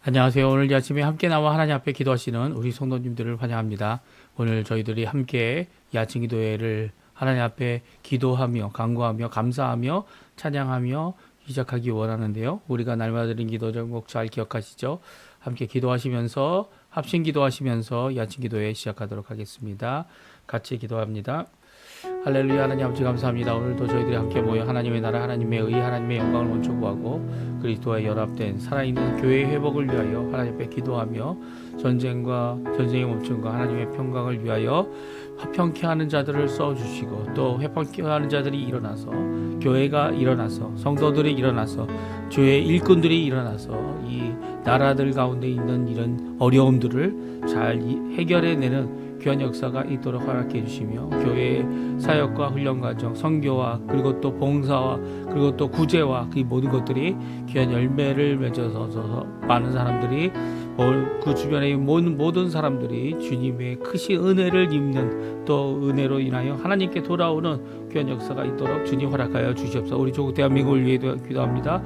안녕하세요. 오늘 이 아침에 함께 나와 하나님 앞에 기도하시는 우리 성도님들을 환영합니다. 오늘 저희들이 함께 이 아침 기도회를 하나님 앞에 기도하며 간구하며 감사하며 찬양하며 시작하기 원하는데요. 우리가 날마다 드린 기도 제목 잘 기억하시죠? 함께 기도하시면서 합심 기도하시면서 이 아침 기도회 시작하도록 하겠습니다. 같이 기도합니다. 할렐루야. 하나님 아버지 감사합니다. 오늘도 저희들이 함께 모여 하나님의 나라 하나님의 의 하나님의 영광을 원초 구하고 그리스도와 연합된 살아있는 교회의 회복을 위하여 하나님 앞에 기도하며 전쟁의 멈춤과 하나님의 평강을 위하여 화평케 하는 자들을 써주시고 또 회평케 하는 자들이 일어나서 교회가 일어나서 성도들이 일어나서 주의 일꾼들이 일어나서 이 나라들 가운데 있는 이런 어려움들을 잘 해결해내는 귀한 역사가 있도록 허락해 주시며 교회의 사역과 훈련 과정, 선교와 그리고 또 봉사와 그리고 또 구제와 그 모든 것들이 귀한 열매를 맺어서 많은 사람들이 그 주변의 모든 사람들이 주님의 크신 은혜를 입는 또 은혜로 인하여 하나님께 돌아오는 귀한 역사가 있도록 주님 허락하여 주시옵소서. 우리 조국 대한민국을 위해 기도합니다.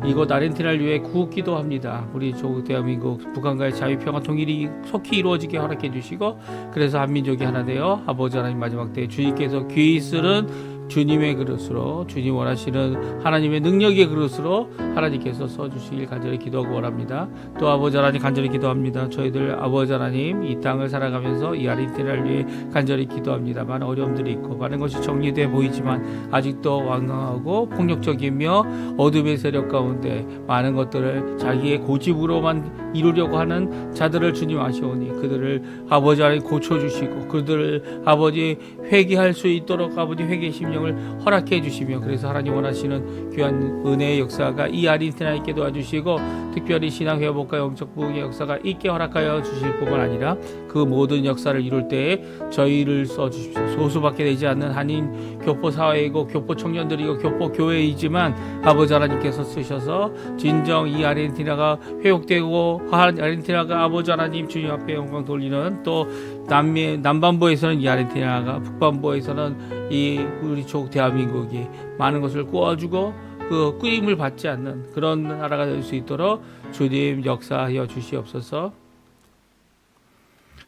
이곳 아르헨티나를 위해 구국 기도합니다. 우리 조국 대한민국 북한과의 자유 평화 통일이 속히 이루어지게 허락해 주시고 그래서 한민족이 하나 되어 아버지 하나님 마지막 때에 주님께서 귀히 쓰는 주님의 그릇으로 주님 원하시는 하나님의 능력의 그릇으로 하나님께서 써주시길 간절히 기도하고 원합니다. 또 아버지 하나님 간절히 기도합니다. 저희들 아버지 하나님 이 땅을 살아가면서 이 아르헨티나를 위해 간절히 기도합니다. 많은 어려움들이 있고 많은 것이 정리돼 보이지만 아직도 완강하고 폭력적이며 어둠의 세력 가운데 많은 것들을 자기의 고집으로만 이루려고 하는 자들을 주님 아시오니 그들을 아버지 하나님 고쳐주시고 그들을 아버지 회개할 수 있도록 아버지 회개 심령을 허락해 주시며 그래서 하나님 원하시는 귀한 은혜의 역사가 이 아르헨티나에 있게 도와주시고 특별히 신앙 회복과 영적 부흥의 역사가 있게 허락하여 주실 뿐만 아니라 그 모든 역사를 이룰 때에 저희를 써주십시오. 소수밖에 되지 않는 한인 교포 사회이고 교포 청년들이고 교포 교회이지만 아버지 하나님께서 쓰셔서 진정 이 아르헨티나가 회복되고 아르헨티나가 아버지 하나님 주님 앞에 영광 돌리는 또 남반부에서는 이 아르헨티나가 북반부에서는 이 우리 조국 대한민국이 많은 것을 꾸어주고 그 꾸임을 받지 않는 그런 나라가 될 수 있도록 주님 역사하여 주시옵소서.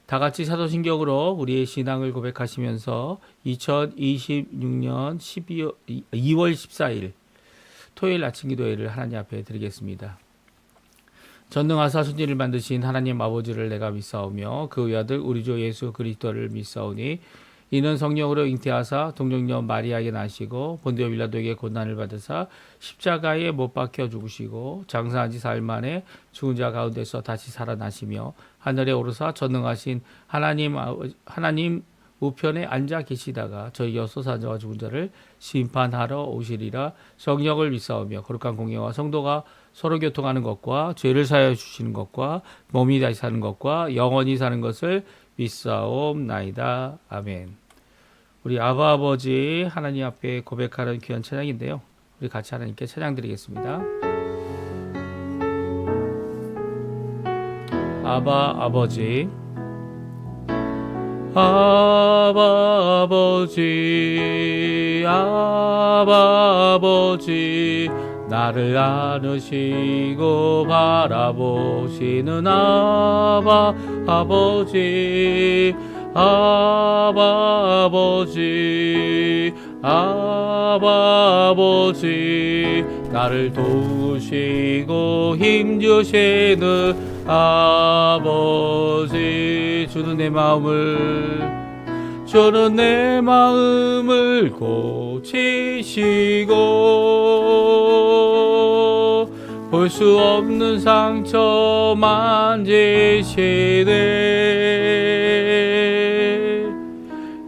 다 같이 사도신경으로 우리의 신앙을 고백하시면서 2026년 2월 14일 토요일 아침 기도회를 하나님 앞에 드리겠습니다. 전능하사 천지를 만드신 하나님 아버지를 내가 믿사오며 그 외아들 우리 주 예수 그리스도를 믿사오니 이는 성령으로 잉태하사 동정녀 마리아에게 나시고 본디오 빌라도에게 고난을 받으사 십자가에 못 박혀 죽으시고 장사한 지 사흘 만에 죽은 자 가운데서 다시 살아나시며 하늘에 오르사 전능하신 하나님 우편에 앉아 계시다가 저희 여소사자와 죽은 자를 심판하러 오시리라. 성령을 믿사오며 거룩한 공예와 성도가 서로 교통하는 것과 죄를 사하여 주시는 것과 몸이 다시 사는 것과 영원히 사는 것을 믿사옵나이다. 아멘. 우리 아바 아버지 하나님 앞에 고백하는 귀한 찬양인데요. 우리 같이 하나님께 찬양 드리겠습니다. 아바 아버지 아바 아버지 아바 아버지 나를 안으시고 바라보시는 아바 아버지 아바 아버지 아바 아버지 나를 도우시고 힘주시는 아버지 주는 내 마음을 고치시고 볼 수 없는 상처 만지시네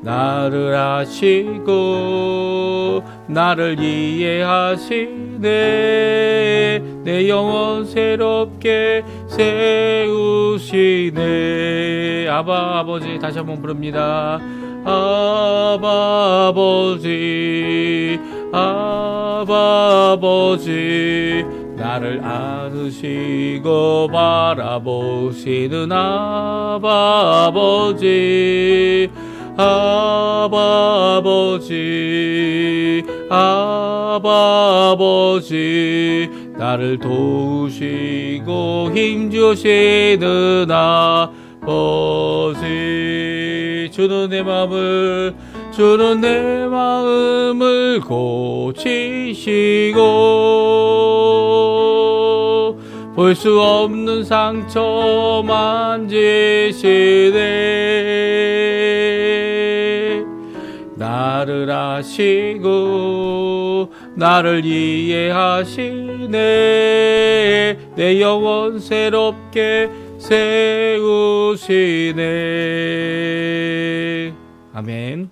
나를 아시고 나를 이해하시네 내 영혼 새롭게 세우시네 아바 아버지 다시 한번 부릅니다. 아바 아버지 아바 아버지 나를 안으시고 바라보시는 아바 아버지 아바 아버지 아바 아버지 나를 도우시고 힘주시는 아버지, 주는 내 마음을 고치시고 볼 수 없는 상처 만지시네. 나를 아시고 나를 이해하시네. 내 영혼 새롭게 세우시네. 아멘.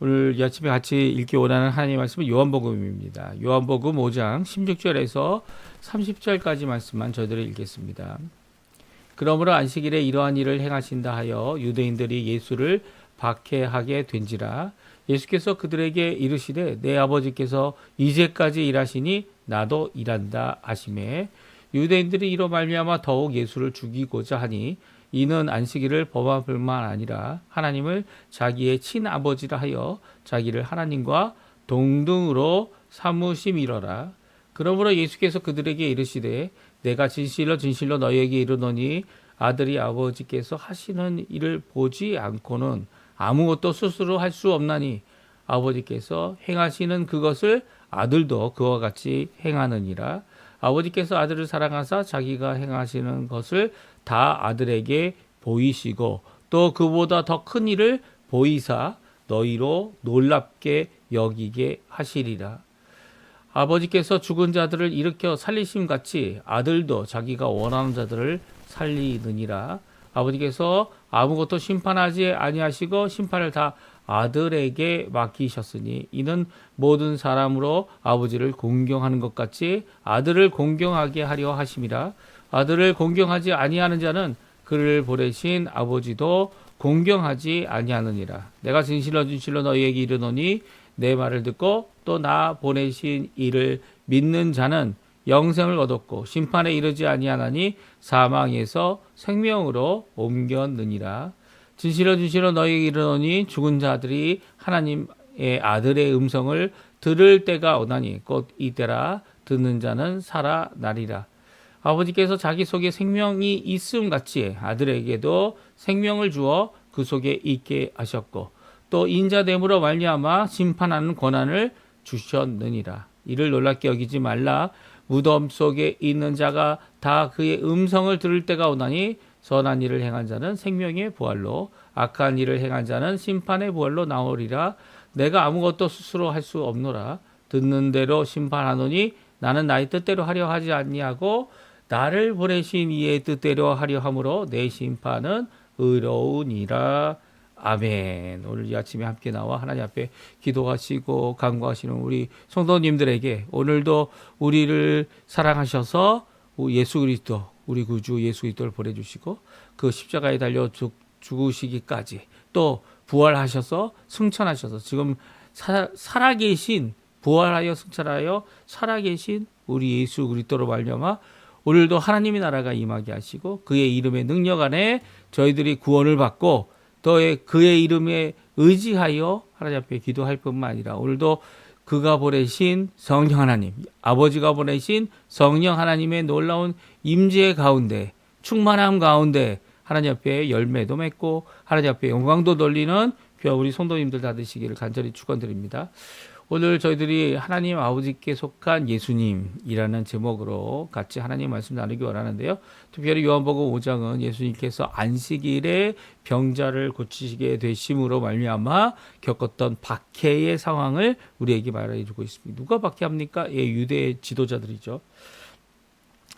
오늘 이 아침에 같이 읽기 원하는 하나님의 말씀은 요한복음입니다. 요한복음 5장 16절에서 30절까지 말씀만 저희들이 읽겠습니다. 그러므로 안식일에 이러한 일을 행하신다 하여 유대인들이 예수를 박해하게 된지라. 예수께서 그들에게 이르시되 내 아버지께서 이제까지 일하시니 나도 일한다 하시매, 유대인들이 이로 말미암아 더욱 예수를 죽이고자 하니 이는 안식일을 범할 뿐만 아니라 하나님을 자기의 친아버지라 하여 자기를 하나님과 동등으로 삼으심이로라. 그러므로 예수께서 그들에게 이르시되 내가 진실로 너희에게 이르노니 아들이 아버지께서 하시는 일을 보지 않고는 아무것도 스스로 할 수 없나니 아버지께서 행하시는 그것을 아들도 그와 같이 행하느니라. 아버지께서 아들을 사랑하사 자기가 행하시는 것을 다 아들에게 보이시고 또 그보다 더 큰 일을 보이사 너희로 놀랍게 여기게 하시리라. 아버지께서 죽은 자들을 일으켜 살리심 같이 아들도 자기가 원하는 자들을 살리느니라. 아버지께서 아무것도 심판하지 아니하시고 심판을 다 아들에게 맡기셨으니 이는 모든 사람으로 아버지를 공경하는 것 같이 아들을 공경하게 하려 하심이라. 아들을 공경하지 아니하는 자는 그를 보내신 아버지도 공경하지 아니하느니라. 내가 진실로 너희에게 이르노니 내 말을 듣고 또 나 보내신 이를 믿는 자는 영생을 얻었고 심판에 이르지 아니하나니 사망에서 생명으로 옮겼느니라. 진실로 너희에게 이르노니 죽은 자들이 하나님의 아들의 음성을 들을 때가 오나니 곧 이때라. 듣는 자는 살아나리라. 아버지께서 자기 속에 생명이 있음 같이 아들에게도 생명을 주어 그 속에 있게 하셨고 또 인자됨으로 말미암아 심판하는 권한을 주셨느니라. 이를 놀랍게 여기지 말라. 무덤 속에 있는 자가 다 그의 음성을 들을 때가 오나니 선한 일을 행한 자는 생명의 부활로 악한 일을 행한 자는 심판의 부활로 나오리라. 내가 아무것도 스스로 할 수 없노라. 듣는 대로 심판하노니 나는 나의 뜻대로 하려 하지 아니하고 나를 보내신 이의 뜻대로 하려 함으로 내 심판은 의로우니라. 아멘. 오늘 이 아침에 함께 나와 하나님 앞에 기도하시고 간구하시는 우리 성도님들에게 오늘도 우리를 사랑하셔서 예수 그리스도 우리 구주 예수 그리스도를 보내주시고 그 십자가에 달려 죽으시기까지 또 부활하셔서 승천하셔서 지금 살아계신 부활하여 승천하여 살아계신 우리 예수 그리스도로 말미암아 오늘도 하나님의 나라가 임하게 하시고 그의 이름의 능력 안에 저희들이 구원을 받고 또 그의 이름에 의지하여 하나님 앞에 기도할 뿐만 아니라 오늘도 그가 보내신 성령 하나님, 아버지가 보내신 성령 하나님의 놀라운 임재 가운데 충만함 가운데 하나님 앞에 열매도 맺고 하나님 앞에 영광도 돌리는 우리 성도님들 다 되시기를 간절히 축원드립니다. 오늘 저희들이 하나님 아버지께 속한 예수님이라는 제목으로 같이 하나님 말씀 나누기 원하는데요. 특별히 요한복음 5장은 예수님께서 안식일에 병자를 고치시게 되심으로 말미암아 겪었던 박해의 상황을 우리에게 말해주고 있습니다. 누가 박해합니까? 예, 유대 지도자들이죠.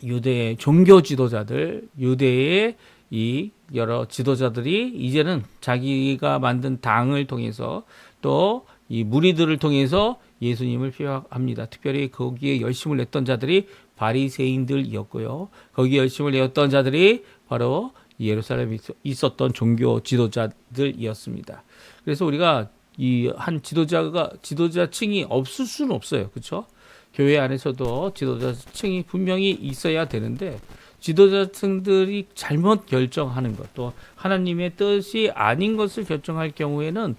유대의 종교 지도자들, 유대의 이 여러 지도자들이 이제는 자기가 만든 당을 통해서 또 이 무리들을 통해서 예수님을 피합니다. 특별히 거기에 열심을 냈던 자들이 바리새인들이었고요. 거기에 열심을 내었던 자들이 바로 예루살렘에 있었던 종교 지도자들이었습니다. 그래서 우리가 이 한 지도자층이 없을 수는 없어요. 그렇죠? 교회 안에서도 지도자층이 분명히 있어야 되는데 지도자층들이 잘못 결정하는 것, 또 하나님의 뜻이 아닌 것을 결정할 경우에는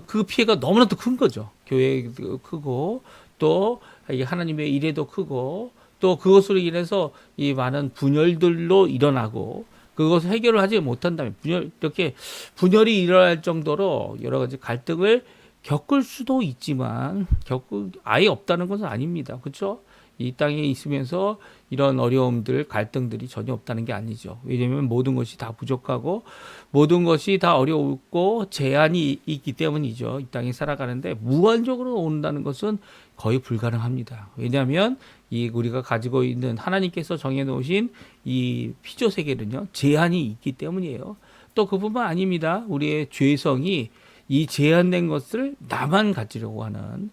그 피해가 너무나도 큰 거죠. 교회도 크고 또 하나님의 일에도 크고 또 그것으로 인해서 이 많은 분열들로 일어나고 그것을 해결을 하지 못한다면 이렇게 분열이 일어날 정도로 여러 가지 갈등을 겪을 수도 있지만 아예 없다는 것은 아닙니다. 그렇죠? 이 땅에 있으면서 이런 어려움들, 갈등들이 전혀 없다는 게 아니죠. 왜냐하면 모든 것이 다 부족하고 모든 것이 다 어려웠고 제한이 있기 때문이죠. 이 땅에 살아가는데 무한적으로 온다는 것은 거의 불가능합니다. 왜냐하면 이 우리가 가지고 있는 하나님께서 정해놓으신 이 피조 세계는요 제한이 있기 때문이에요. 또 그뿐만 아닙니다. 우리의 죄성이 이 제한된 것을 나만 가지려고 하는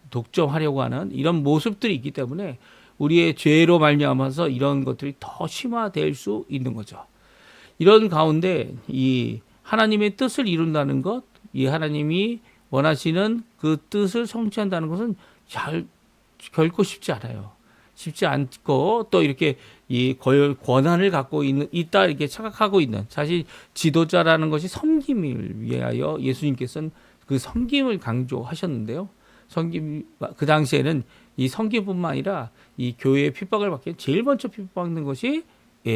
독점하려고 하는 이런 모습들이 있기 때문에 우리의 죄로 말미암아서 이런 것들이 더 심화될 수 있는 거죠. 이런 가운데 이 하나님의 뜻을 이룬다는 것, 이 하나님이 원하시는 그 뜻을 성취한다는 것은 결코 쉽지 않아요. 쉽지 않고 또 이렇게 이 권한을 갖고 있다 이렇게 착각하고 있는 사실 지도자라는 것이 섬김을 위하여 예수님께서는 그 섬김을 강조하셨는데요. 그 당시에는 이 섬김뿐만 아니라 이 교회의 핍박을 받기 제일 먼저 핍박받는 것이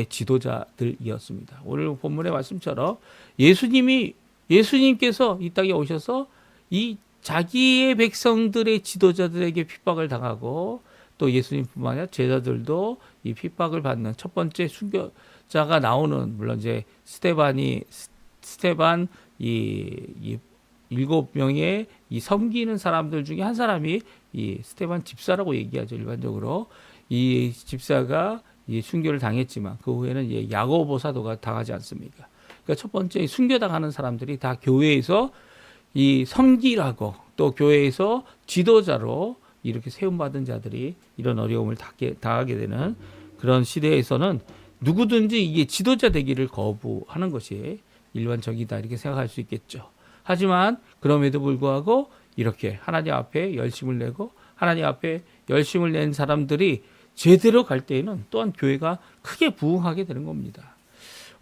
지도자들이었습니다. 오늘 본문의 말씀처럼 예수님께서 이 땅에 오셔서 이 자기의 백성들의 지도자들에게 핍박을 당하고 또 예수님뿐만 아니라 제자들도 이 핍박을 받는 첫 번째 순교자가 나오는 물론 이제 스테반 이 7명의 이 섬기는 사람들 중에 한 사람이 이 스테반 집사라고 얘기하죠. 일반적으로 이 집사가 이 순교를 당했지만 그 후에는 이제 야고보 사도가 당하지 않습니까? 그러니까 첫 번째 순교당하는 사람들이 다 교회에서 이 섬기라고 또 교회에서 지도자로 이렇게 세움받은 자들이 이런 어려움을 당하게 되는 그런 시대에서는 누구든지 이게 지도자 되기를 거부하는 것이 일반적이다 이렇게 생각할 수 있겠죠. 하지만 그럼에도 불구하고 이렇게 하나님 앞에 열심을 내고 하나님 앞에 열심을 낸 사람들이 제대로 갈 때에는 또한 교회가 크게 부흥하게 되는 겁니다.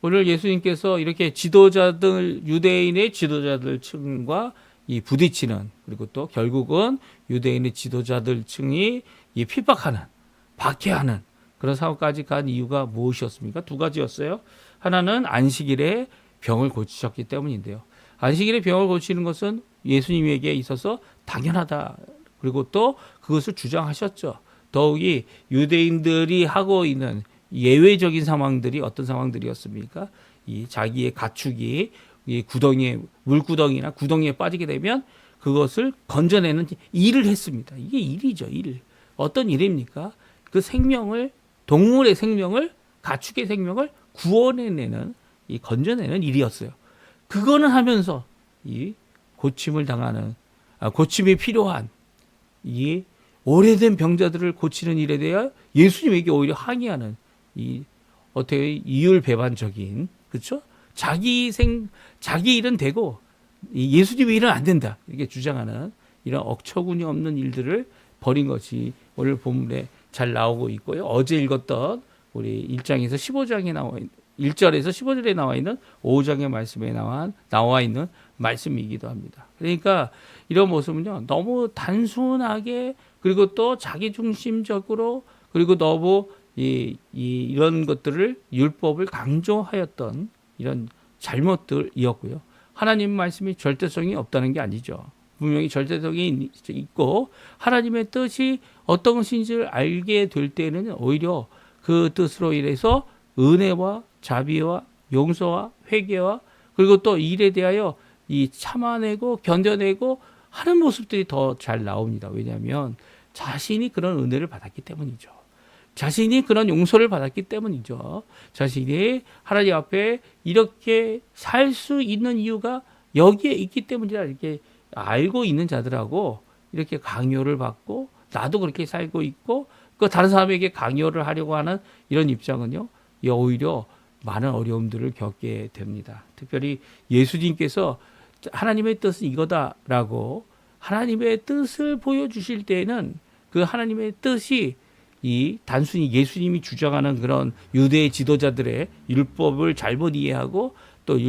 오늘 예수님께서 이렇게 유대인의 지도자들 층과 이 부딪히는 그리고 또 결국은 유대인의 지도자들 층이 이 핍박하는 박해하는 그런 상황까지 간 이유가 무엇이었습니까? 두 가지였어요. 하나는 안식일에 병을 고치셨기 때문인데요. 안식일에 병을 고치는 것은 예수님에게 있어서 당연하다. 그리고 또 그것을 주장하셨죠. 더욱이 유대인들이 하고 있는 예외적인 상황들이 어떤 상황들이었습니까? 이 자기의 가축이 이 물구덩이나 구덩이에 빠지게 되면 그것을 건져내는 일을 했습니다. 이게 일이죠, 일. 어떤 일입니까? 그 동물의 생명을, 가축의 생명을 구원해내는, 건져내는 일이었어요. 그거는 하면서 이 고침이 필요한 이 오래된 병자들을 고치는 일에 대해 예수님에게 오히려 항의하는 어떻게 이율배반적인, 그렇죠? 자기 일은 되고 예수님의 일은 안 된다 이렇게 주장하는 이런 억처구니 없는 일들을 벌인 것이 오늘 본문에 잘 나오고 있고요. 어제 읽었던 우리 1장에서 15장에 1절에서 15절에 나와 있는 5장의 말씀에 나와 있는 말씀이기도 합니다. 그러니까 이런 모습은요, 너무 단순하게 그리고 또 자기중심적으로 그리고 너무 이런 것들을 율법을 강조하였던 이런 잘못들이었고요. 하나님 말씀이 절대성이 없다는 게 아니죠. 분명히 절대성이 있고 하나님의 뜻이 어떤 것인지를 알게 될 때는 오히려 그 뜻으로 인해서 은혜와 자비와 용서와 회개와 그리고 또 일에 대하여 참아내고 견뎌내고 하는 모습들이 더 잘 나옵니다. 왜냐하면 자신이 그런 은혜를 받았기 때문이죠. 자신이 그런 용서를 받았기 때문이죠. 자신이 하나님 앞에 이렇게 살 수 있는 이유가 여기에 있기 때문이라 이렇게 알고 있는 자들하고 이렇게 강요를 받고 나도 그렇게 살고 있고 그 다른 사람에게 강요를 하려고 하는 이런 입장은요, 오히려 많은 어려움들을 겪게 됩니다. 특별히 예수님께서 하나님의 뜻은 이거다라고 하나님의 뜻을 보여주실 때에는 그 하나님의 뜻이 단순히 예수님이 주장하는 그런 유대의 지도자들의 율법을 잘못 이해하고 또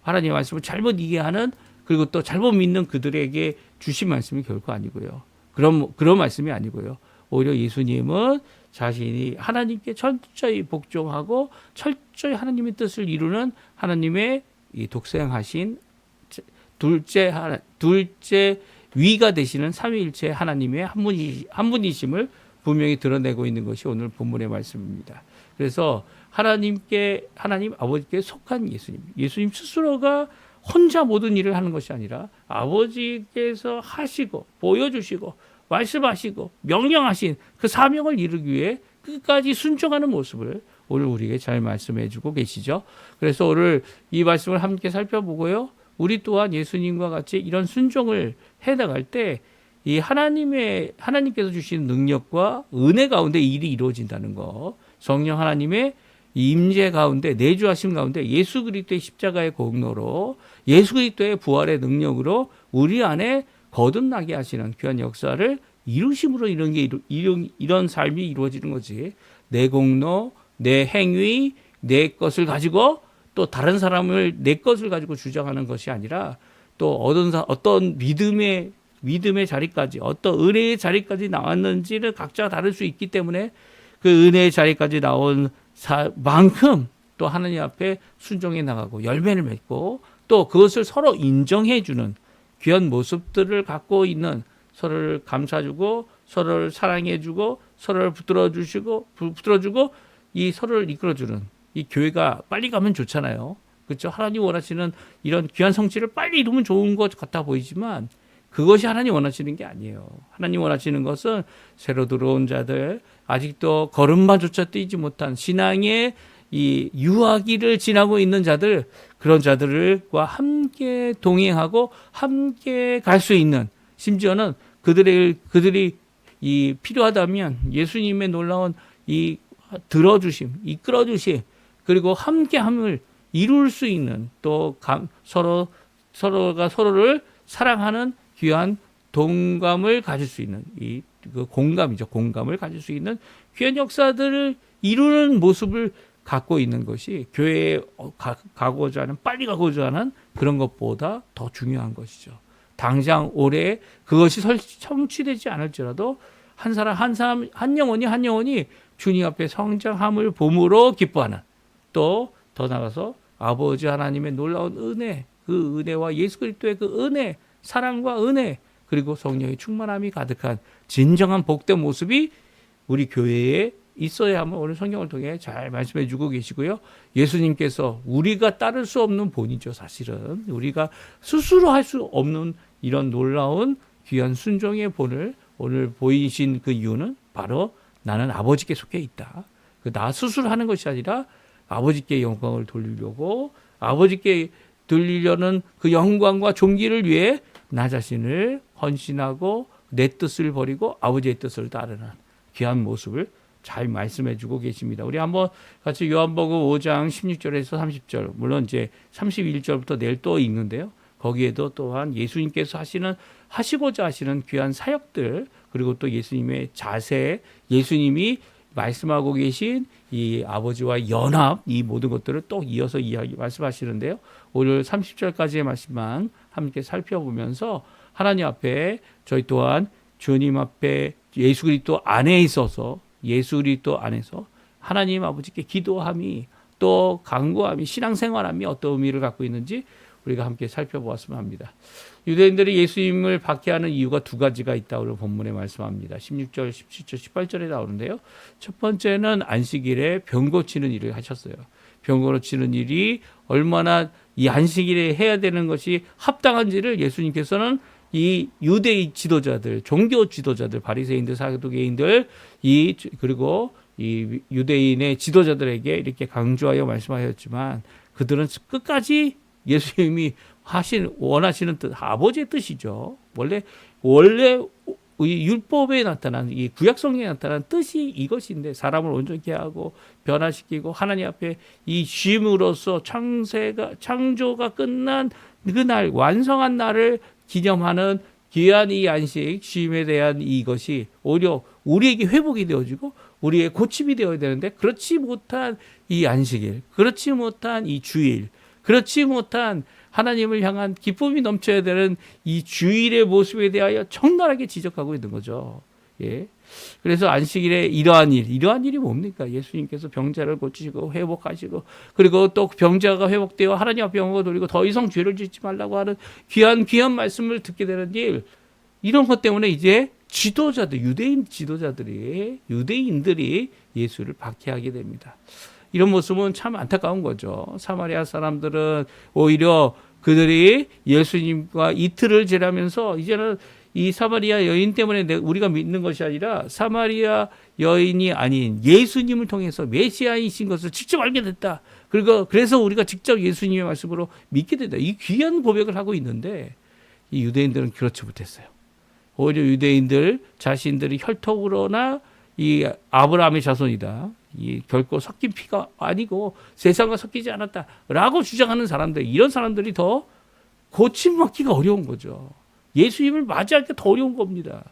하나님의 말씀을 잘못 이해하는 그리고 또 잘못 믿는 그들에게 주신 말씀이 결코 아니고요. 그런 말씀이 아니고요. 오히려 예수님은 자신이 하나님께 철저히 복종하고 철저히 하나님의 뜻을 이루는 하나님의 이 독생하신 둘째 위가 되시는 삼위일체 하나님의 한 분이심을 분명히 드러내고 있는 것이 오늘 본문의 말씀입니다. 그래서 하나님 아버지께 속한 예수님 스스로가 혼자 모든 일을 하는 것이 아니라 아버지께서 하시고 보여주시고 말씀하시고 명령하신 그 사명을 이루기 위해 끝까지 순종하는 모습을 오늘 우리에게 잘 말씀해 주고 계시죠. 그래서 오늘 이 말씀을 함께 살펴보고요. 우리 또한 예수님과 같이 이런 순종을 해 나갈 때 이 하나님께서 주신 능력과 은혜 가운데 일이 이루어진다는 거, 성령 하나님의 임재 가운데 내주하심 가운데 예수 그리스도의 십자가의 공로로 예수 그리스도의 부활의 능력으로 우리 안에 거듭나게 하시는 귀한 역사를 이루심으로 이런 삶이 이루어지는 거지. 내 공로, 내 행위, 내 것을 가지고 또 다른 사람을 내 것을 가지고 주장하는 것이 아니라 또 어떤 믿음의 자리까지 어떤 은혜의 자리까지 나왔는지를 각자가 다를 수 있기 때문에 그 은혜의 자리까지 나온 만큼 또 하나님 앞에 순종해 나가고 열매를 맺고 또 그것을 서로 인정해 주는 귀한 모습들을 갖고 있는, 서로를 감싸주고 서로를 사랑해 주고 서로를 붙들어주고 이 서로를 이끌어주는 이 교회가 빨리 가면 좋잖아요. 그렇죠? 하나님 원하시는 이런 귀한 성취를 빨리 이루면 좋은 것 같아 보이지만 그것이 하나님 원하시는 게 아니에요. 하나님 원하시는 것은 새로 들어온 자들, 아직도 걸음마조차 뛰지 못한 신앙의 이 유아기를 지나고 있는 자들, 그런 자들과 함께 동행하고 함께 갈 수 있는, 심지어는 그들이 이 필요하다면 예수님의 놀라운 이 들어주심, 이끌어주심, 그리고 함께함을 이룰 수 있는, 또 서로가 서로를 사랑하는 귀한 동감을 가질 수 있는 그 공감을 가질 수 있는 귀한 역사들을 이루는 모습을 갖고 있는 것이 교회에 빨리 가고자 하는 그런 것보다 더 중요한 것이죠. 당장 올해 그것이 성취되지 않을지라도 한 영혼이 주님 앞에 성장함을 봄으로 기뻐하는, 또 더 나아가서 아버지 하나님의 놀라운 은혜, 그 은혜와 예수 그리스도의 그 은혜, 사랑과 은혜, 그리고 성령의 충만함이 가득한 진정한 복된 모습이 우리 교회에 있어야 함을 오늘 성경을 통해 잘 말씀해 주고 계시고요. 예수님께서 우리가 따를 수 없는 본이죠. 사실은 우리가 스스로 할 수 없는 이런 놀라운 귀한 순종의 본을 오늘 보이신 그 이유는 바로 나는 아버지께 속해 있다. 나 스스로 하는 것이 아니라 아버지께 영광을 돌리려고, 아버지께 돌리려는 그 영광과 존귀를 위해 나 자신을 헌신하고 내 뜻을 버리고 아버지의 뜻을 따르는 귀한 모습을 잘 말씀해 주고 계십니다. 우리 한번 같이 요한복음 5장 16절에서 30절, 물론 이제 31절부터 내일 또 읽는데요. 거기에도 또한 예수님께서 하시고자 하시는 귀한 사역들, 그리고 또 예수님의 자세, 예수님이 말씀하고 계신 이 아버지와 연합, 이 모든 것들을 또 이어서 말씀하시는데요. 오늘 30절까지의 말씀만 함께 살펴보면서 하나님 앞에 저희 또한 주님 앞에 예수 그리스도 안에 있어서, 예수 그리스도 안에서 하나님 아버지께 기도함이, 또 간구함이, 신앙생활함이 어떤 의미를 갖고 있는지 우리가 함께 살펴보았으면 합니다. 유대인들이 예수님을 박해하는 이유가 두 가지가 있다고 본문에 말씀합니다. 16절, 17절, 18절에 나오는데요. 첫 번째는 안식일에 병 고치는 일을 하셨어요. 병 고치는 일이 얼마나 이 안식일에 해야 되는 것이 합당한지를 예수님께서는 이 유대의 지도자들, 종교 지도자들, 바리새인들, 사두개인들, 그리고 이 유대인의 지도자들에게 이렇게 강조하여 말씀하셨지만, 그들은 끝까지 예수님이 원하시는 뜻, 아버지의 뜻이죠. 원래 이 율법에 나타난, 이 구약 성경에 나타난 뜻이 이것인데, 사람을 온전케 하고 변화시키고 하나님 앞에 이 쉼으로써 창조가 끝난 그날, 완성한 날을 기념하는 귀한 이 안식, 쉼에 대한 이것이 오히려 우리에게 회복이 되어지고 우리의 고침이 되어야 되는데, 그렇지 못한 이 안식일, 그렇지 못한 이 주일, 그렇지 못한 하나님을 향한 기쁨이 넘쳐야 되는 이 주일의 모습에 대하여 적나라하게 지적하고 있는 거죠. 예. 그래서 안식일에 이러한 일이 뭡니까? 예수님께서 병자를 고치시고 회복하시고, 그리고 또 병자가 회복되어 하나님 앞에 영광을 돌리고 더 이상 죄를 짓지 말라고 하는 귀한 말씀을 듣게 되는 일, 이런 것 때문에 이제 유대인들이 예수를 박해하게 됩니다. 이런 모습은 참 안타까운 거죠. 사마리아 사람들은 오히려 그들이 예수님과 이틀을 지나면서 이제는 이 사마리아 여인 때문에 우리가 믿는 것이 아니라 사마리아 여인이 아닌 예수님을 통해서 메시아이신 것을 직접 알게 됐다. 그래서 우리가 직접 예수님의 말씀으로 믿게 된다. 이 귀한 고백을 하고 있는데 이 유대인들은 그렇지 못했어요. 오히려 유대인들 자신들이 혈통으로나 이 아브라함의 자손이다. 이 결코 섞인 피가 아니고 세상과 섞이지 않았다라고 주장하는 사람들, 이런 사람들이 더 고침받기가 어려운 거죠. 예수님을 맞이하기가 더 어려운 겁니다.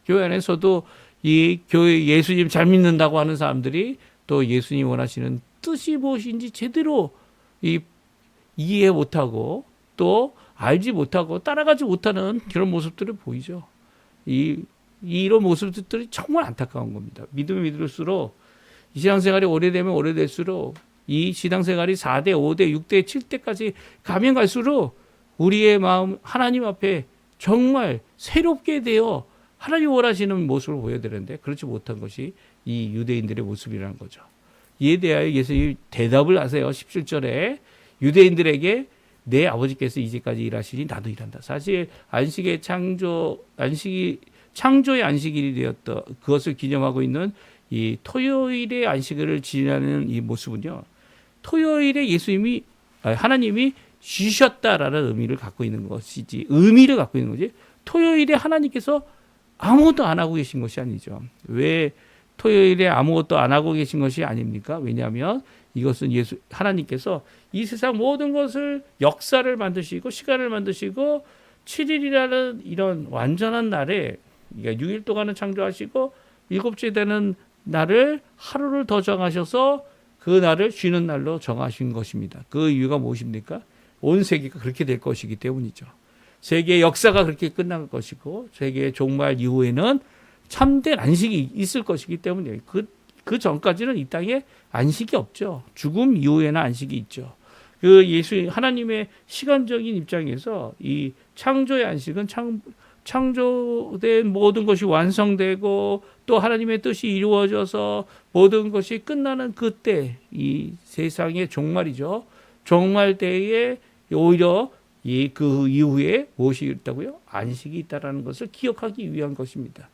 교회 안에서도 이 교회 예수님 잘 믿는다고 하는 사람들이 또 예수님 원하시는 뜻이 무엇인지 제대로 이해 못하고 또 알지 못하고 따라가지 못하는 그런 모습들을 보이죠. 이런 모습들이 정말 안타까운 겁니다. 믿으면 믿을수록 이 신앙생활이 오래되면 오래될수록 이 신앙생활이 4대, 5대, 6대, 7대까지 가면 갈수록 우리의 마음 하나님 앞에 정말 새롭게 되어 하나님 원하시는 모습을 보여드렸는데 그렇지 못한 것이 이 유대인들의 모습이라는 거죠. 이에 대하여 예수님이 대답을 하세요. 17절에 유대인들에게 내 아버지께서 이제까지 일하시니 나도 일한다. 사실 창조의 안식일이 되었다. 그것을 기념하고 있는 이 토요일의 안식일을 지내는 이 모습은요. 토요일에 하나님이 쉬셨다라는 의미를 갖고 있는 거지. 토요일에 하나님께서 아무것도 안 하고 계신 것이 아니죠. 왜 토요일에 아무것도 안 하고 계신 것이 아닙니까? 왜냐하면 이것은 하나님께서 이 세상 모든 것을 역사를 만드시고 시간을 만드시고 7일이라는 이런 완전한 날에, 그러니까 6일 동안은 창조하시고 7째 되는 날을 하루를 더 정하셔서 그 날을 쉬는 날로 정하신 것입니다. 그 이유가 무엇입니까? 온 세계가 그렇게 될 것이기 때문이죠. 세계의 역사가 그렇게 끝날 것이고 세계의 종말 이후에는 참된 안식이 있을 것이기 때문에 그 전까지는 이 땅에 안식이 없죠. 죽음 이후에는 안식이 있죠. 하나님의 시간적인 입장에서 이 창조의 안식은 창조된 모든 것이 완성되고 또 하나님의 뜻이 이루어져서 모든 것이 끝나는 그때, 이 세상의 종말이죠. 종말 때에 오히려 그 이후에 무엇이 있다고요? 안식이 있다라는 것을 기억하기 위한 것입니다.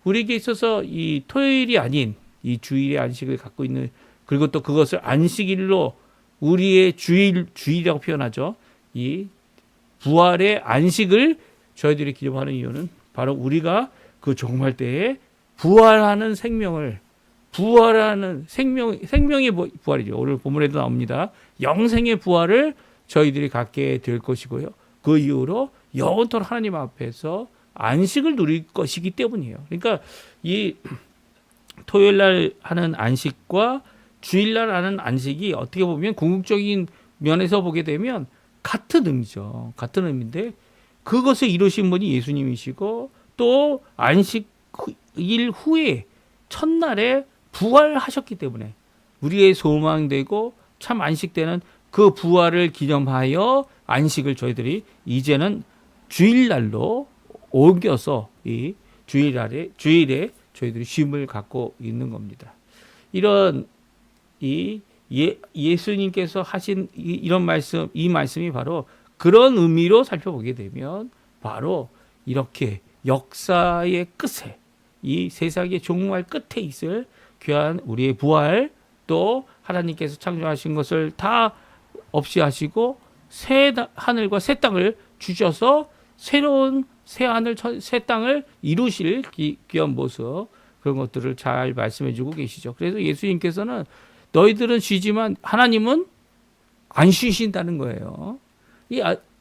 우리에게 있어서 이 토요일이 아닌 이 주일의 안식을 갖고 있는, 그리고 또 그것을 안식일로 우리의 주일이라고 표현하죠. 이 부활의 안식을 저희들이 기념하는 이유는 바로 우리가 그 종말 때에 부활하는 생명의 부활이죠. 오늘 본문에도 나옵니다. 영생의 부활을 저희들이 갖게 될 것이고요. 그 이후로 영원토록 하나님 앞에서 안식을 누릴 것이기 때문이에요. 그러니까 이 토요일 날 하는 안식과 주일 날 하는 안식이 어떻게 보면 궁극적인 면에서 보게 되면 같은 의미죠. 같은 의미인데 그것을 이루신 분이 예수님이시고 또 안식일 후에 첫날에 부활하셨기 때문에 우리의 소망되고 참 안식되는 그 부활을 기념하여 안식을 저희들이 이제는 주일날로 옮겨서 이 주일에 저희들이 쉼을 갖고 있는 겁니다. 이런 예수님께서 하신 이런 말씀, 이 말씀이 바로 그런 의미로 살펴보게 되면 바로 이렇게 역사의 끝에, 이 세상의 종말 끝에 있을 귀한 우리의 부활, 또 하나님께서 창조하신 것을 다 없이 하시고 새 하늘과 새 땅을 주셔서 새로운 새 하늘 새 땅을 이루실 귀한 모습, 그런 것들을 잘 말씀해 주고 계시죠. 그래서 예수님께서는 너희들은 쉬지만 하나님은 안 쉬신다는 거예요.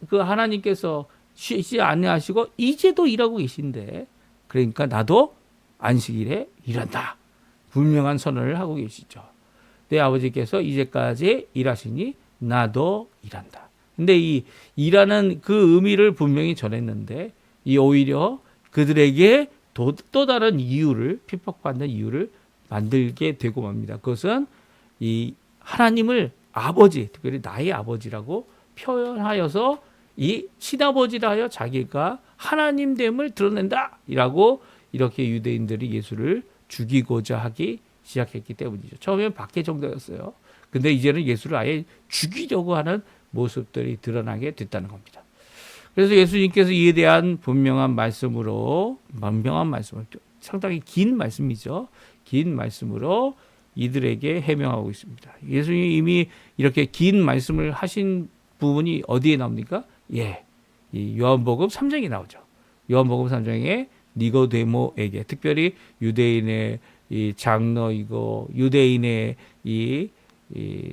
그 하나님께서 쉬지 아니하시고 이제도 일하고 계신데, 그러니까 나도 안식일에 일한다, 분명한 선언을 하고 계시죠. 내 아버지께서 이제까지 일하시니 나도 일한다. 근데 이 이라는 그 의미를 분명히 전했는데 이 오히려 그들에게 또 다른 이유를 핍박받는 이유를 만들게 되고 맙니다. 그것은 이 하나님을 아버지, 특별히 나의 아버지라고 표현하여서 이 친아버지라 하여 자기가 하나님됨을 드러낸다라고 이렇게 유대인들이 예수를 죽이고자 하기 시작했기 때문이죠. 처음엔 박해 정도였어요. 근데 이제는 예수를 아예 죽이려고 하는 모습들이 드러나게 됐다는 겁니다. 그래서 예수님께서 이에 대한 분명한 말씀으로 상당히 긴 말씀이죠. 긴 말씀으로 이들에게 해명하고 있습니다. 예수님이 이미 이렇게 긴 말씀을 하신 부분이 어디에 나옵니까? 예, 이 요한복음 3장에 나오죠. 요한복음 3장에 니고데모에게, 특별히 유대인의 이 장로이고 유대인의 이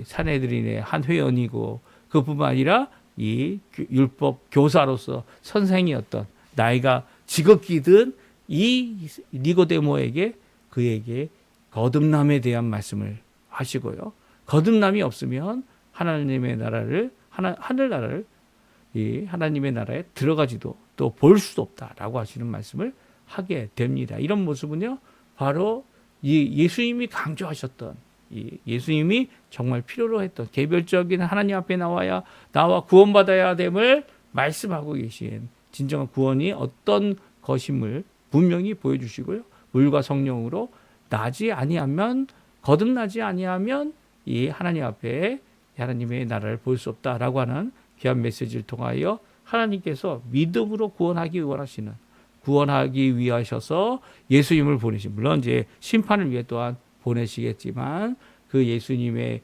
산헤드린의 한 회원이고 그뿐만 아니라 이 율법 교사로서 선생이었던 나이가 지극히 든 이 니고데모에게 그에게 거듭남에 대한 말씀을 하시고요. 거듭남이 없으면 하나님의 나라를 하늘나라를 이 하나님의 나라에 들어가지도 또 볼 수도 없다라고 하시는 말씀을 하게 됩니다. 이런 모습은요, 바로 이 예수님이 강조하셨던 이 예수님이 정말 필요로 했던 개별적인 하나님 앞에 나와 구원받아야 됨을 말씀하고 계신 진정한 구원이 어떤 것임을 분명히 보여주시고요. 물과 성령으로 거듭나지 아니하면 이 하나님 앞에 하나님의 나라를 볼 수 없다라고 하는 귀한 메시지를 통하여 하나님께서 믿음으로 구원하기 위하셔서 예수님을 보내신, 물론 이제 심판을 위해 또한 보내시겠지만 그 예수님에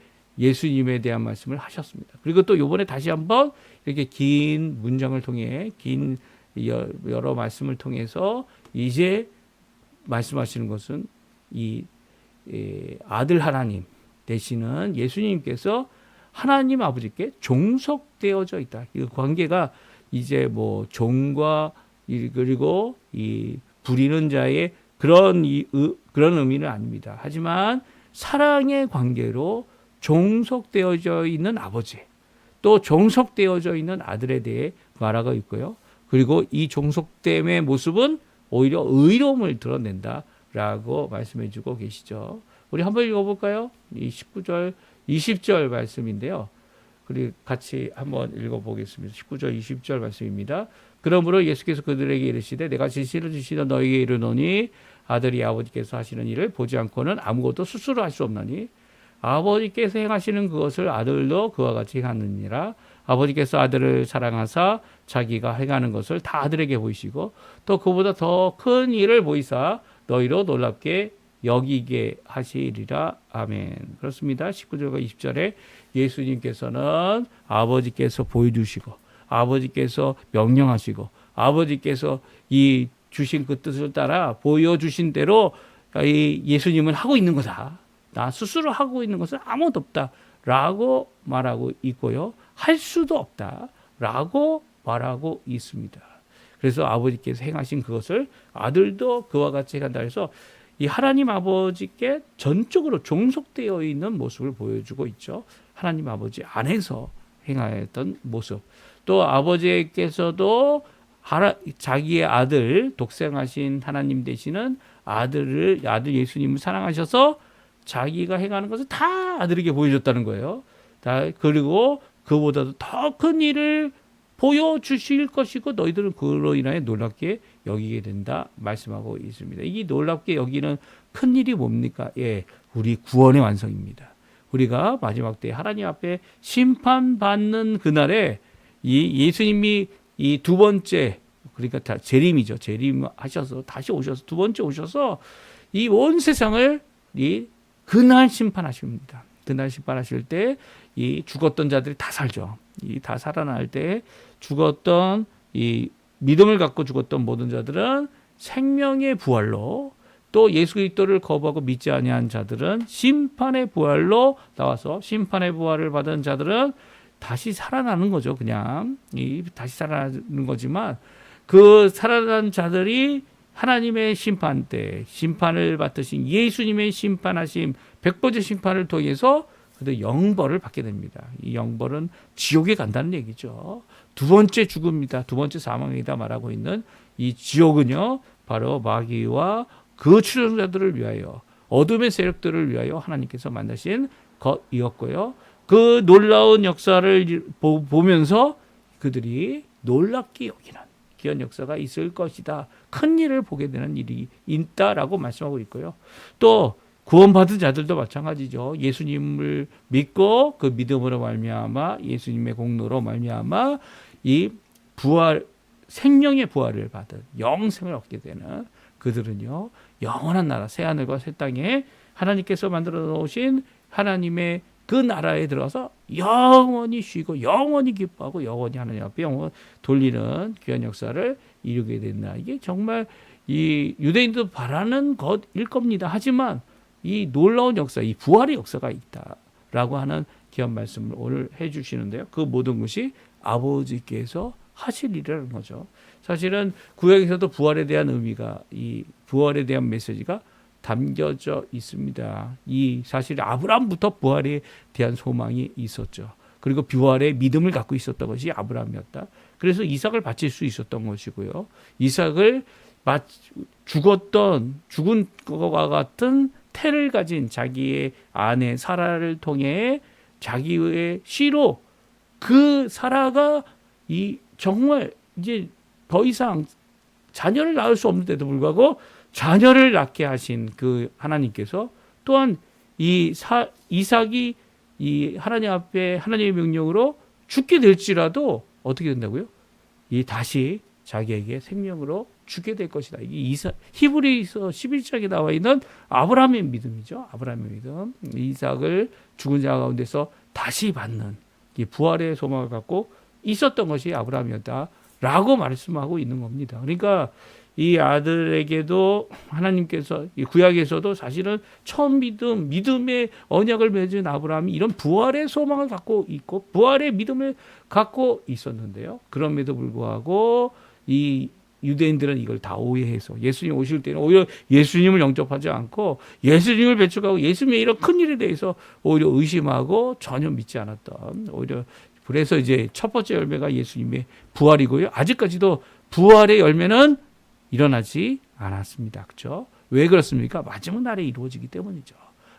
대한 말씀을 하셨습니다. 그리고 또 이번에 다시 한번 이렇게 긴 문장을 통해 긴 여러 말씀을 통해서 이제 말씀하시는 것은 이 아들 하나님 되시는 예수님께서 하나님 아버지께 종속되어져 있다. 이 관계가 이제 뭐 종과 그리고 이 부리는 자의 그런 의미는 아닙니다. 하지만 사랑의 관계로 종속되어져 있는 아버지, 또 종속되어져 있는 아들에 대해 말하고 있고요. 그리고 이 종속됨의 모습은 오히려 의로움을 드러낸다라고 말씀해주고 계시죠. 우리 한번 읽어볼까요? 이 19절, 20절 말씀인데요. 그리고 같이 한번 읽어보겠습니다. 19절, 20절 말씀입니다. 그러므로 예수께서 그들에게 이르시되 내가 진실을 주시되 너희에게 이르노니 아들이 아버지께서 하시는 일을 보지 않고는 아무것도 스스로 할 수 없나니 아버지께서 행하시는 그것을 아들도 그와 같이 행하느니라. 아버지께서 아들을 사랑하사 자기가 행하는 것을 다 아들에게 보이시고 또 그보다 더 큰 일을 보이사 너희로 놀랍게 여기게 하시리라. 아멘. 그렇습니다. 19절과 20절에 예수님께서는 아버지께서 보여주시고 아버지께서 명령하시고 아버지께서 이 주신 그 뜻을 따라 보여주신 대로 이 예수님은 하고 있는 거다. 나 스스로 하고 있는 것은 아무것도 없다라고 말하고 있고요. 할 수도 없다라고 말하고 있습니다. 그래서 아버지께서 행하신 그것을 아들도 그와 같이 한다 해서 이 하나님 아버지께 전적으로 종속되어 있는 모습을 보여주고 있죠. 하나님 아버지 안에서 행하였던 모습. 또 아버지께서도 자기의 아들, 독생하신 하나님 되시는 아들 예수님을 사랑하셔서 자기가 행하는 것을 다 아들에게 보여줬다는 거예요. 그리고 그보다도 더 큰 일을 보여주실 것이고 너희들은 그로 인하여 놀랍게 여기게 된다 말씀하고 있습니다. 이 놀랍게 여기는 큰 일이 뭡니까? 예, 우리 구원의 완성입니다. 우리가 마지막 때 하나님 앞에 심판받는 그날에 이 예수님이 이 두 번째, 그러니까 재림이죠. 재림하셔서 다시 오셔서 두 번째 오셔서 이 온 세상을 그날 심판하십니다. 그날 심판하실 때 이 죽었던 자들이 다 살죠. 이 다 살아날 때 죽었던 이 믿음을 갖고 죽었던 모든 자들은 생명의 부활로, 또 예수 그리스도를 거부하고 믿지 아니한 자들은 심판의 부활로 나와서 심판의 부활을 받은 자들은 다시 살아나는 거죠. 그냥 다시 살아나는 거지만 그 살아난 자들이 하나님의 심판 때 심판을 받으신 예수님의 심판하심 100번째 심판을 통해서 그래도 영벌을 받게 됩니다. 이 영벌은 지옥에 간다는 얘기죠. 두 번째 죽음이다. 두 번째 사망이다 말하고 있는 이 지옥은요, 바로 마귀와 그 추종자들을 위하여, 어둠의 세력들을 위하여 하나님께서 만드신 것이었고요. 그 놀라운 역사를 보면서 그들이 놀랍게 여기는 귀한 역사가 있을 것이다. 큰 일을 보게 되는 일이 있다라고 말씀하고 있고요. 또 구원받은 자들도 마찬가지죠. 예수님을 믿고 그 믿음으로 말미암아 예수님의 공로로 말미암아 이 부활, 생명의 부활을 받은 영생을 얻게 되는 그들은요, 영원한 나라, 새하늘과 새 땅에 하나님께서 만들어 놓으신 하나님의 그 나라에 들어가서 영원히 쉬고 영원히 기뻐하고 영원히 하나님 앞에 영원 돌리는 귀한 역사를 이루게 된다. 이게 정말 이 유대인도 바라는 것일 겁니다. 하지만 이 놀라운 역사, 이 부활의 역사가 있다라고 하는 귀한 말씀을 오늘 해주시는데요. 그 모든 것이 아버지께서 하실 일이라는 거죠. 사실은 구약에서도 부활에 대한 의미가, 이 부활에 대한 메시지가 담겨져 있습니다. 이 사실 아브라함부터 부활에 대한 소망이 있었죠. 그리고 부활의 믿음을 갖고 있었던 것이 아브라함이었다. 그래서 이삭을 바칠 수 있었던 것이고요. 이삭을 죽은 것과 같은 태를 가진 자기의 아내 사라를 통해 자기의 씨로 그 사라가 이 정말 이제 더 이상 자녀를 낳을 수 없는데도 불구하고 자녀를 낳게 하신 그 하나님께서 또한 이삭이 이 하나님 앞에 하나님의 명령으로 죽게 될지라도 어떻게 된다고요? 이 다시 자기에게 생명으로 주게 될 것이다. 이게 히브리서 11장에 나와 있는 아브라함의 믿음이죠. 아브라함의 믿음. 이삭을 죽은 자 가운데서 다시 받는 이 부활의 소망을 갖고 있었던 것이 아브라함이었다라고 말씀하고 있는 겁니다. 그러니까 이 아들에게도 하나님께서 이 구약에서도 사실은 처음 믿음의 언약을 맺은 아브라함이 이런 부활의 소망을 갖고 있고 부활의 믿음을 갖고 있었는데요. 그럼에도 불구하고 이 유대인들은 이걸 다 오해해서 예수님 오실 때는 오히려 예수님을 영접하지 않고 예수님을 배척하고 예수님의 이런 큰 일에 대해서 오히려 의심하고 전혀 믿지 않았던, 오히려 그래서 이제 첫 번째 열매가 예수님의 부활이고요. 아직까지도 부활의 열매는 일어나지 않았습니다. 그렇죠? 왜 그렇습니까? 마지막 날에 이루어지기 때문이죠.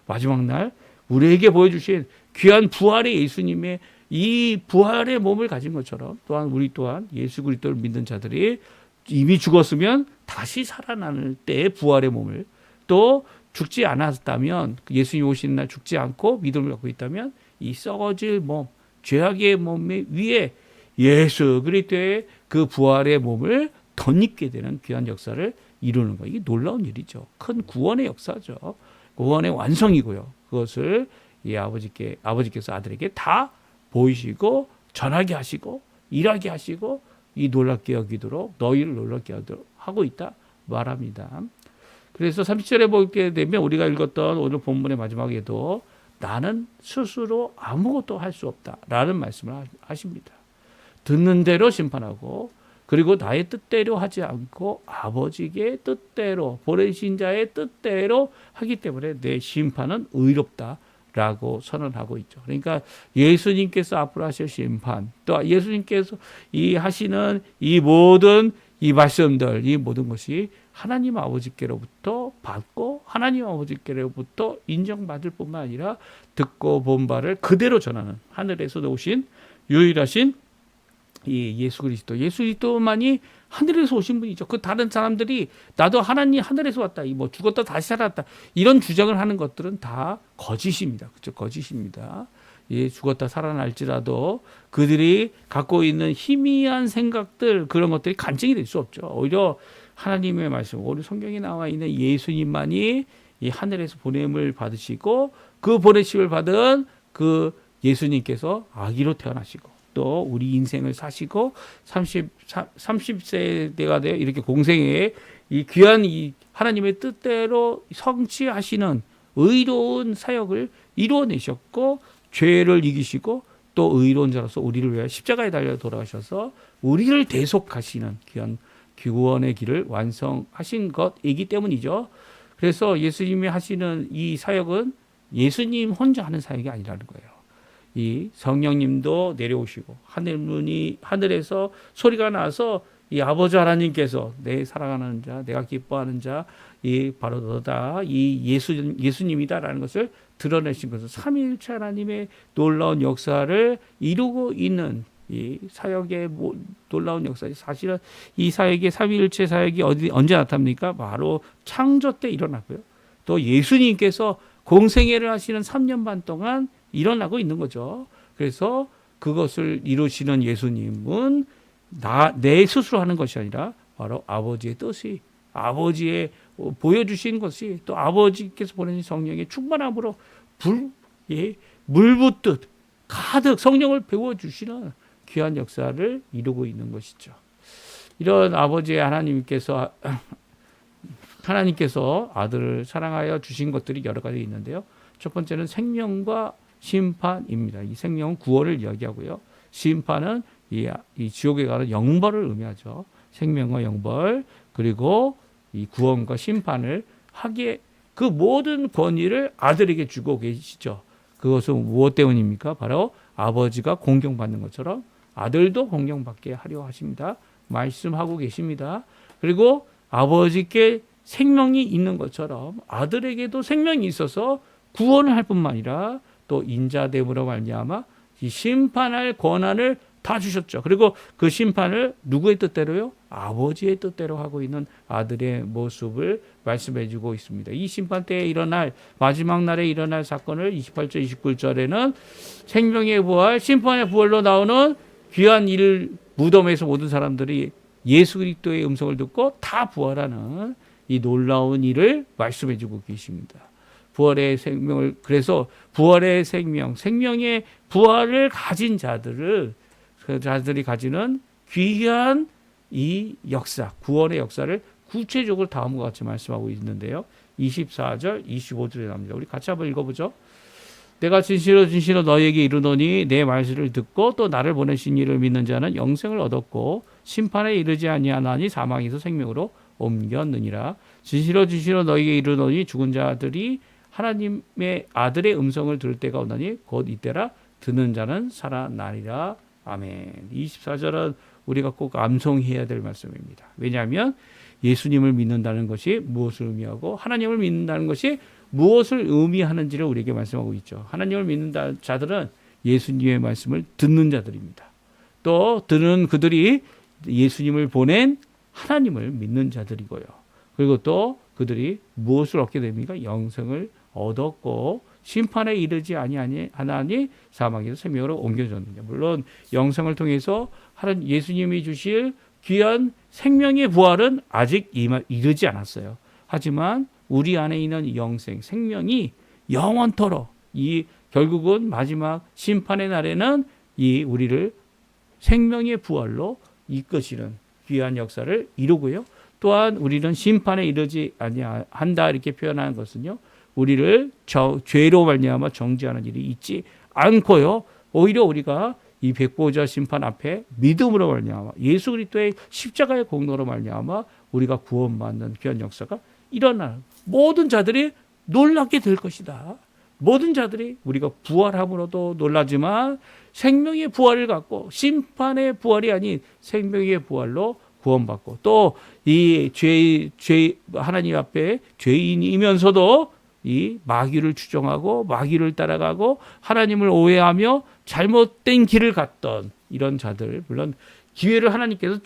마지막 날 우리에게 보여주신 귀한 부활의 예수님의 이 부활의 몸을 가진 것처럼 또한 우리 또한 예수 그리스도를 믿는 자들이 이미 죽었으면 다시 살아나는 때의 부활의 몸을, 또 죽지 않았다면 예수님 오시는 날 죽지 않고 믿음을 갖고 있다면 이 썩어질 몸, 죄악의 몸 위에 예수 그리스도의 그 부활의 몸을 덧입게 되는 귀한 역사를 이루는 거. 이게 놀라운 일이죠. 큰 구원의 역사죠. 구원의 완성이고요. 그것을 이 아버지께서 아들에게 다 보이시고 전하게 하시고 일하게 하시고 이 놀랍게 여기도록 너희를 놀랍게 하고 있다 말합니다. 그래서 30절에 보게 되면 우리가 읽었던 오늘 본문의 마지막에도 나는 스스로 아무것도 할 수 없다라는 말씀을 하십니다. 듣는 대로 심판하고 그리고 나의 뜻대로 하지 않고 아버지의 뜻대로, 보내신 자의 뜻대로 하기 때문에 내 심판은 의롭다라고 선언하고 있죠. 그러니까 예수님께서 앞으로 하실 심판, 또 예수님께서 이 하시는 이 모든 이 말씀들, 이 모든 것이 하나님 아버지께로부터 받고 하나님 아버지께로부터 인정받을 뿐만 아니라 듣고 본 바를 그대로 전하는 하늘에서 오신 유일하신 이 예수 그리스도만이 하늘에서 오신 분이죠. 그 다른 사람들이 나도 하나님 하늘에서 왔다, 뭐 죽었다 다시 살았다 이런 주장을 하는 것들은 다 거짓입니다. 그렇죠? 거짓입니다. 예, 죽었다 살아날지라도 그들이 갖고 있는 희미한 생각들, 그런 것들이 간증이 될 수 없죠. 오히려 하나님의 말씀, 오늘 성경에 나와 있는 예수님만이 이 하늘에서 보냄을 받으시고 그 보내심을 받은 그 예수님께서 아기로 태어나시고 또 우리 인생을 사시고 30세대가 되어 이렇게 공생에 이 귀한 이 하나님의 뜻대로 성취하시는 의로운 사역을 이루어내셨고 죄를 이기시고 또 의로운 자로서 우리를 위하여 십자가에 달려 돌아가셔서 우리를 대속하시는 귀한 구원의 길을 완성하신 것이기 때문이죠. 그래서 예수님이 하시는 이 사역은 예수님 혼자 하는 사역이 아니라는 거예요. 이 성령님도 내려오시고 하늘에서 소리가 나서 이 아버지 하나님께서 내 사랑하는 자, 내가 기뻐하는 자, 이 바로 너다, 이 예수님이다라는 것을 드러내신 것은 삼위일체 하나님의 놀라운 역사를 이루고 있는 이 사역의 놀라운 역사지. 사실은 이 사역의 삼위일체 사역이 언제 나타납니까? 바로 창조 때 일어나고요. 또 예수님께서 공생애를 하시는 3년 반 동안 일어나고 있는 거죠. 그래서 그것을 이루시는 예수님은 내 스스로 하는 것이 아니라 바로 아버지의 뜻이, 아버지의 보여주신 것이, 또 아버지께서 보내신 성령의 충만함으로 물 붓듯 가득 성령을 배워주시는 귀한 역사를 이루고 있는 것이죠. 이런 아버지의 하나님께서 아들을 사랑하여 주신 것들이 여러 가지 있는데요. 첫 번째는 생명과 심판입니다. 이 생명은 구원을 이야기하고요. 심판은 이 지옥에 가는 영벌을 의미하죠. 생명과 영벌, 그리고 이 구원과 심판을 하기에 그 모든 권위를 아들에게 주고 계시죠. 그것은 무엇 때문입니까? 바로 아버지가 공경받는 것처럼 아들도 공경받게 하려 하십니다. 말씀하고 계십니다. 그리고 아버지께 생명이 있는 것처럼 아들에게도 생명이 있어서 구원을 할 뿐만 아니라 또 인자됨으로 말미암아 이 심판할 권한을 다 주셨죠. 그리고 그 심판을 누구의 뜻대로요? 아버지의 뜻대로 하고 있는 아들의 모습을 말씀해 주고 있습니다. 이 심판 때에 일어날, 마지막 날에 일어날 사건을 28절 29절에는 생명의 부활, 심판의 부활로 나오는 귀한 일, 무덤에서 모든 사람들이 예수 그리스도의 음성을 듣고 다 부활하는 이 놀라운 일을 말씀해 주고 계십니다. 부활의 생명을, 그래서 부활의 생명, 생명의 부활을 가진 자들이 가지는 귀한 이 역사, 구원의 역사를 구체적으로 다음과 같이 말씀하고 있는데요. 24절, 25절에 나옵니다. 우리 같이 한번 읽어보죠. 내가 진실로 너희에게 이르노니 내 말씀을 듣고 또 나를 보내신 이를 믿는 자는 영생을 얻었고 심판에 이르지 아니하나니 사망에서 생명으로 옮겼느니라. 진실로 너희에게 이르노니 죽은 자들이 하나님의 아들의 음성을 들을 때가 오나니 곧 이때라. 듣는 자는 살아나리라. 아멘. 24절은 우리가 꼭 암송해야 될 말씀입니다. 왜냐하면 예수님을 믿는다는 것이 무엇을 의미하고 하나님을 믿는다는 것이 무엇을 의미하는지를 우리에게 말씀하고 있죠. 하나님을 믿는 자들은 예수님의 말씀을 듣는 자들입니다. 또 듣는 그들이 예수님을 보낸 하나님을 믿는 자들이고요. 그리고 또 그들이 무엇을 얻게 됩니까? 영생을 얻었고 심판에 이르지 아니하나니 사망에서 생명으로 옮겨졌느냐. 물론 영생을 통해서 예수님이 주실 귀한 생명의 부활은 아직 이르지 않았어요. 하지만 우리 안에 있는 영생, 생명이 영원토록 결국은 마지막 심판의 날에는 우리를 생명의 부활로 이끄시는 귀한 역사를 이루고요. 또한 우리는 심판에 이르지 아니한다 이렇게 표현하는 것은요. 우리를 죄로 말미암아 정죄하는 일이 있지 않고요. 오히려 우리가 이 백보자 심판 앞에 믿음으로 말미암아 예수 그리스도의 십자가의 공로로 말미암아 우리가 구원받는 귀한 역사가 일어나는 모든 자들이 놀라게 될 것이다. 모든 자들이 우리가 부활함으로도 놀라지만 생명의 부활을 갖고 심판의 부활이 아닌 생명의 부활로 구원받고 또 이 하나님 앞에 죄인이면서도 이 마귀를 추종하고 마귀를 따라가고 하나님을 오해하며 잘못된 길을 갔던 이런 자들, 물론 기회를 하나님께서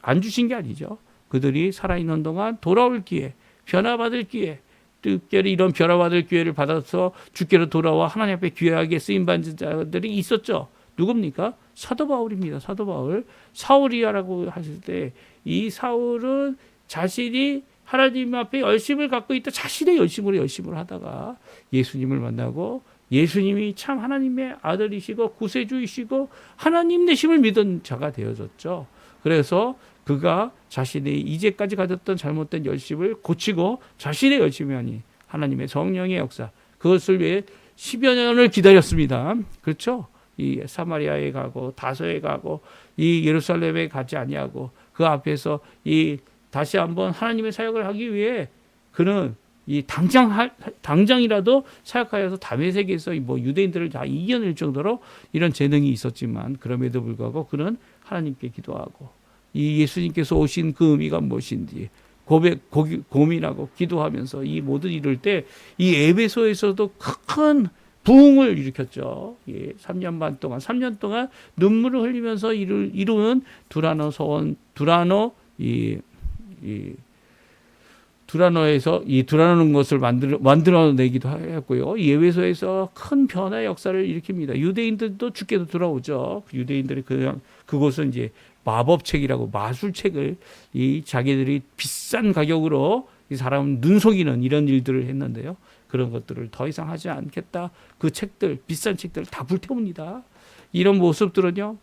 안 주신 게 아니죠. 그들이 살아있는 동안 돌아올 기회, 변화받을 기회, 특별히 이런 변화받을 기회를 받아서 주께로 돌아와 하나님 앞에 귀하게 쓰임받은 자들이 있었죠. 누굽니까? 사도 바울입니다. 사도 바울. 사울이야라고 하실 때 이 사울은 자신이 하나님 앞에 열심을 갖고 있다. 자신의 열심을 하다가 예수님을 만나고 예수님이 참 하나님의 아들이시고 구세주이시고 하나님 되심을 믿은 자가 되어졌죠. 그래서 그가 자신의 이제까지 가졌던 잘못된 열심을 고치고 자신의 열심이 아닌 하나님의 성령의 역사, 그것을 위해 10여 년을 기다렸습니다. 그렇죠? 이 사마리아에 가고 다소에 가고 이 예루살렘에 가지 아니하고 그 앞에서 다시 한번 하나님의 사역을 하기 위해 그는 이 당장이라도 사역하여서 다메섹에서 뭐 유대인들을 다 이겨낼 정도로 이런 재능이 있었지만 그럼에도 불구하고 그는 하나님께 기도하고 이 예수님께서 오신 그 의미가 무엇인지 고민하고 기도하면서 이 모든 이룰 때 이 에베소에서도 큰 부흥을 일으켰죠. 예, 3년 반 동안, 3년 동안 눈물을 흘리면서 이루는 두라노 서원, 두라노에서 이 두라노는 것을 만들어내기도 했고요. 이 에베소에서 큰 변화의 역사를 일으킵니다. 유대인들도 주께도 돌아오죠. 유대인들이 그곳은 이제 마법책이라고 마술책을 이 자기들이 비싼 가격으로 이 사람 눈 속이는 이런 일들을 했는데요. 그런 것들을 더 이상 하지 않겠다. 그 책들, 비싼 책들을 다 불태웁니다. 이런 모습들은요,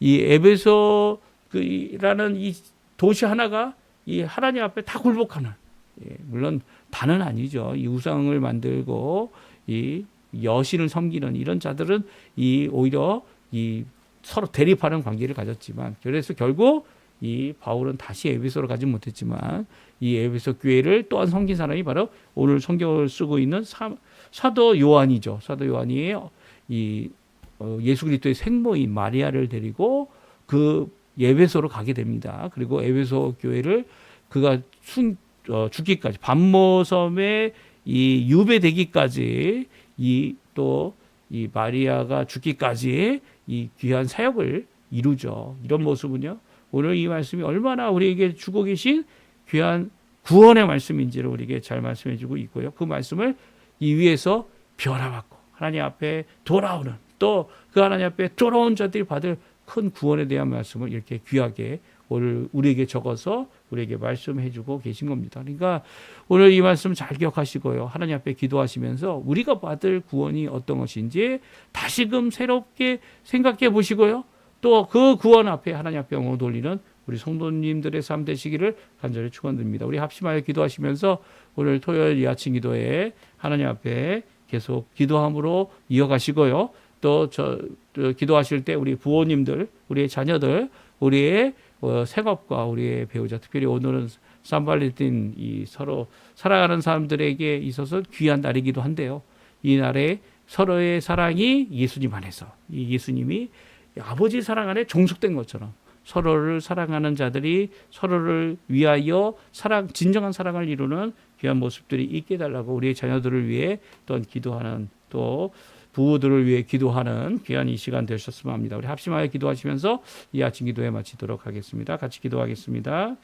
이 에베소라는 이 도시 하나가 이 하나님 앞에 다 굴복하는, 예, 물론 다는 아니죠. 이 우상을 만들고 이 여신을 섬기는 이런 자들은 오히려 서로 대립하는 관계를 가졌지만, 그래서 결국 이 바울은 다시 에베소로 가지 못했지만 이 에베소 교회를 또한 섬긴 사람이 바로 오늘 성경을 쓰고 있는 사도 요한이죠. 사도 요한이 예수 그리스도의 생모인 마리아를 데리고 그 에베소로 가게 됩니다. 그리고 에베소 교회를 그가 죽기까지 반모섬에 유배되기까지 또 이 마리아가 죽기까지 이 귀한 사역을 이루죠. 이런 모습은요, 오늘 이 말씀이 얼마나 우리에게 주고 계신 귀한 구원의 말씀인지를 우리에게 잘 말씀해 주고 있고요. 그 말씀을 이 위에서 변화받고 하나님 앞에 돌아오는, 또 그 하나님 앞에 돌아온 자들이 받을 큰 구원에 대한 말씀을 이렇게 귀하게 오늘 우리에게 적어서 우리에게 말씀해 주고 계신 겁니다. 그러니까 오늘 이 말씀 잘 기억하시고요. 하나님 앞에 기도하시면서 우리가 받을 구원이 어떤 것인지 다시금 새롭게 생각해 보시고요. 또 그 구원 앞에 하나님 앞에 영혼 돌리는 우리 성도님들의 삶 되시기를 간절히 축원드립니다. 우리 합심하여 기도하시면서 오늘 토요일 이 아침 기도에 하나님 앞에 계속 기도함으로 이어가시고요. 또 기도하실 때 우리 부모님들, 우리의 자녀들, 우리의 생업과 우리의 배우자, 특별히 오늘은 산발레틴 서로 사랑하는 사람들에게 있어서 귀한 날이기도 한데요. 이 날에 서로의 사랑이 예수님 안에서, 이 예수님이 아버지 사랑 안에 종속된 것처럼 서로를 사랑하는 자들이 서로를 위하여 진정한 사랑을 이루는 귀한 모습들이 있게 해달라고 우리의 자녀들을 위해 또한 기도하는, 또 부부들을 위해 기도하는 귀한 이 시간 되셨으면 합니다. 우리 합심하여 기도하시면서 이 아침 기도에 마치도록 하겠습니다. 같이 기도하겠습니다.